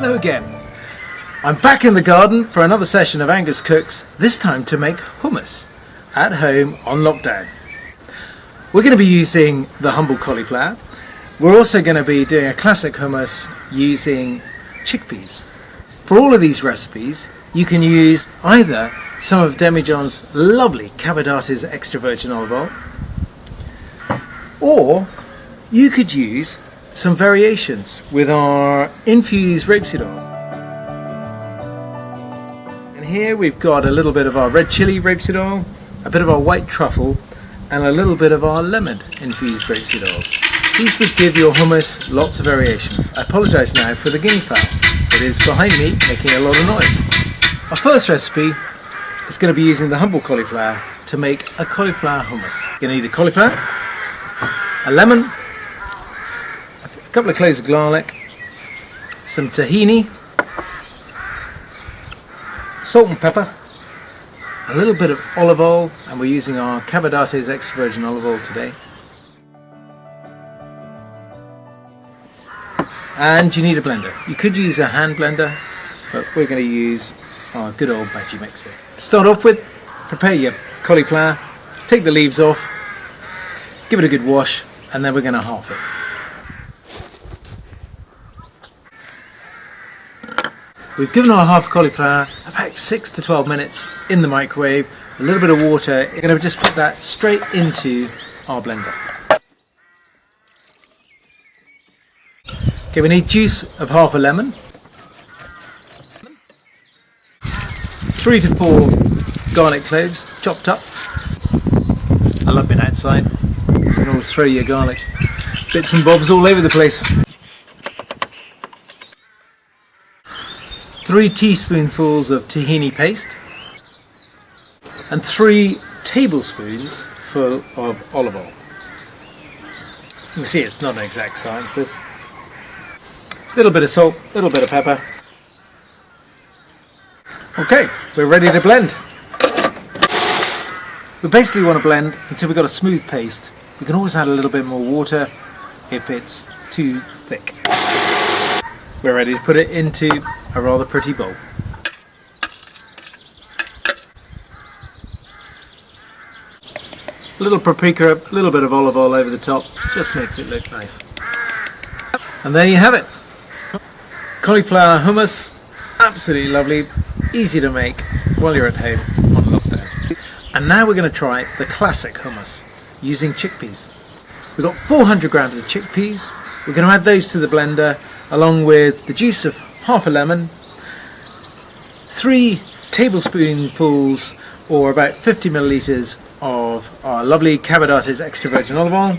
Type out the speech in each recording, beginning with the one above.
Hello again. I'm back in the garden for another session of Angus Cooks, this time to make hummus at home on lockdown. We're going to be using the humble cauliflower. We're also going to be doing a classic hummus using chickpeas. For all of these recipes, you can use either some of Demijohn's lovely Kabbadates extra virgin olive oil, or you could use some variations with our infused rapeseed oil. And here we've got a little bit of our red chilli rapeseed oil, a bit of our white truffle, and a little bit of our lemon infused rapeseed oils. These would give your hummus lots of variations. I apologise now for the guinea fowl. It is behind me making a lot of noise. Our first recipe is going to be using the humble cauliflower to make a cauliflower hummus. You're going to need a cauliflower, a lemon, a couple of cloves of garlic, some tahini, salt and pepper, a little bit of olive oil, and we're using our Kabbadates extra virgin olive oil today. And you need a blender. You could use a hand blender, but we're going to use our good old Badgie mixer. To start off with, prepare your cauliflower, take the leaves off, give it a good wash, and then we're going to halve it. We've given our half cauliflower about 6 to 12 minutes in the microwave, a little bit of water. We're going to just put that straight into our blender. Okay, we need juice of half a lemon, 3 to 4 garlic cloves chopped up. I love being outside, so you can always throw your garlic bits and bobs all over the place. 3 teaspoonfuls of tahini paste and 3 tablespoons full of olive oil. You can see it's not an exact science, this. A little bit of salt, a little bit of pepper. Okay, we're ready to blend. We basically want to blend until we've got a smooth paste. We can always add a little bit more water if it's too thick. We're ready to put it into a rather pretty bowl. A little paprika, a little bit of olive oil over the top, just makes it look nice. And there you have it. Cauliflower hummus, absolutely lovely, easy to make while you're at home on lockdown. And now we're going to try the classic hummus using chickpeas. We've got 400 grams of chickpeas. We're going to add those to the blender along with the juice of half a lemon, 3 tablespoonfuls or about 50 millilitres of our lovely Kabbadates extra virgin olive oil.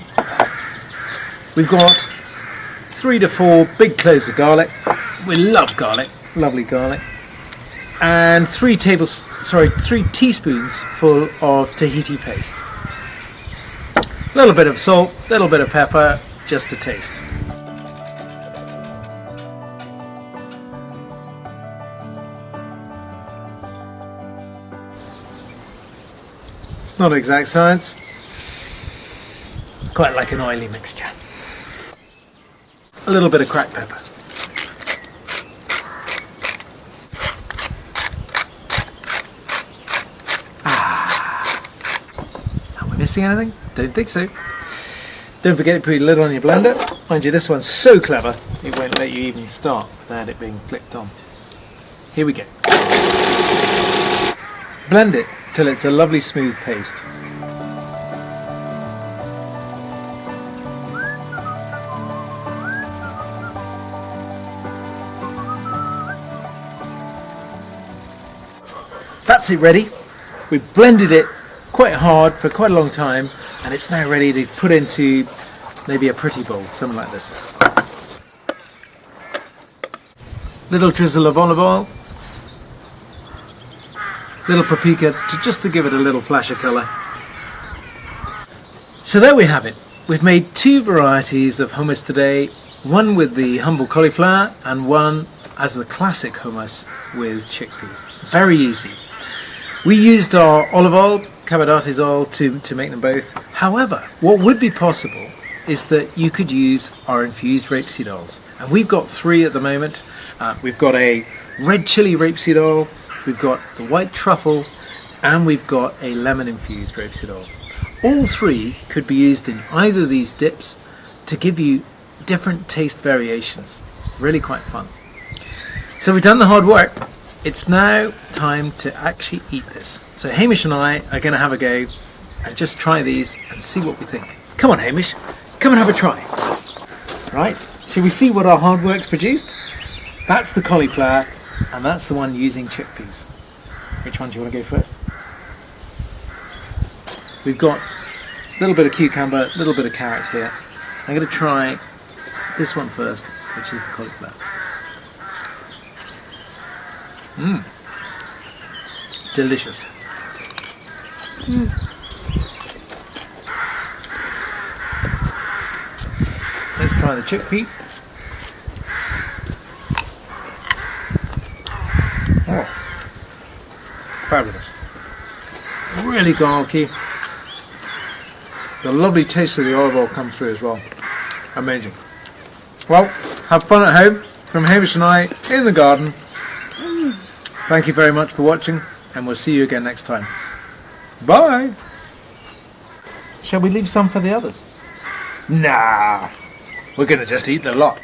We've got 3 to 4 big cloves of garlic. We love garlic, lovely garlic. And 3 teaspoons full of Tahiti paste. A little bit of salt, a little bit of pepper, just to taste. It's not exact science. Quite like an oily mixture. A little bit of cracked pepper. Am I missing anything? Don't think so. Don't forget to put your lid on your blender. Mind you, this one's so clever, it won't let you even start without it being flicked on. Here we go. Blend it till it's a lovely smooth paste. That's it ready. We've blended it quite hard for quite a long time and it's now ready to put into maybe a pretty bowl, something like this. Little drizzle of olive oil, little paprika just to give it a little flash of colour. So there we have it. We've made 2 varieties of hummus today, one with the humble cauliflower and one as the classic hummus with chickpea. Very easy. We used our olive oil, Kabbadates oil, to make them both. However, what would be possible is that you could use our infused rapeseed oils. And we've got 3 at the moment. We've got a red chili rapeseed oil, we've got the white truffle, and we've got a lemon infused rapeseed oil. All 3 could be used in either of these dips to give you different taste variations. Really quite fun. So we've done the hard work. It's now time to actually eat this. So Hamish and I are going to have a go and just try these and see what we think. Come on, Hamish, come and have a try. Right, shall we see what our hard work's produced? That's the cauliflower, and that's the one using chickpeas. Which one do you want to go first? We've got a little bit of cucumber, a little bit of carrot here. I'm going to try this one first, which is the cauliflower. Delicious. Let's try the chickpea. Oh, fabulous. Really garlicky. The lovely taste of the olive oil comes through as well. Amazing. Well, have fun at home from Hamish and I in the garden. Thank you very much for watching, and we'll see you again next time. Bye! Shall we leave some for the others? Nah, we're going to just eat the lot.